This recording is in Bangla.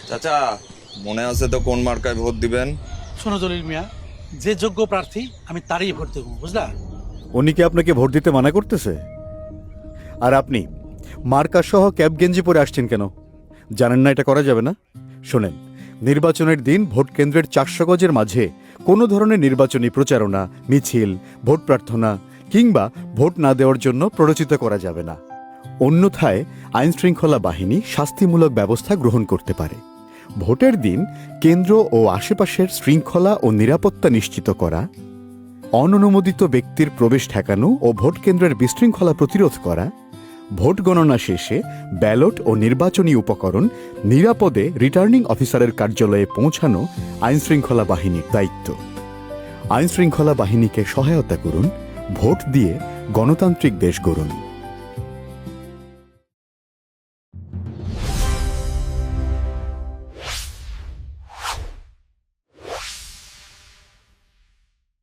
চাচা, মনে আছে তো কোন মার্কায় ভোট দিবেন? শোনো জলিল মিয়া, যে যোগ্য প্রার্থী আমি তারই ভোট দেবো, বুঝলা? উনি কি আপনাকে ভোট দিতে মানা করতেছে? আর আপনি মার্কা সহ ক্যাব গেঞ্জি পরে আসছেন কেন? জানেন না এটা করা যাবে না? শোনেন, নির্বাচনের দিন ভোট কেন্দ্রের 400 গজের মাঝে কোনো ধরনের নির্বাচনী প্রচারণা, মিছিল, ভোট প্রার্থনা কিংবা ভোট না দেওয়ার জন্য প্ররোচিত করা যাবে না। অন্যথায় আইনশৃঙ্খলা বাহিনী শাস্তিমূলক ব্যবস্থা গ্রহণ করতে পারে। ভোটের দিন কেন্দ্র ও আশেপাশের শৃঙ্খলা ও নিরাপত্তা নিশ্চিত করা, অননুমোদিত ব্যক্তির প্রবেশ ঠেকানো ও ভোট কেন্দ্রের বিশৃঙ্খলা প্রতিরোধ করা, ভোট গণনা শেষে ব্যালট ও নির্বাচনী উপকরণ নিরাপদে রিটার্নিং অফিসারের কার্যালয়ে পৌঁছানো আইনশৃঙ্খলা বাহিনীর দায়িত্ব। আইনশৃঙ্খলা বাহিনীকে সহায়তা করুন, ভোট দিয়ে গণতান্ত্রিক দেশ গড়ুন।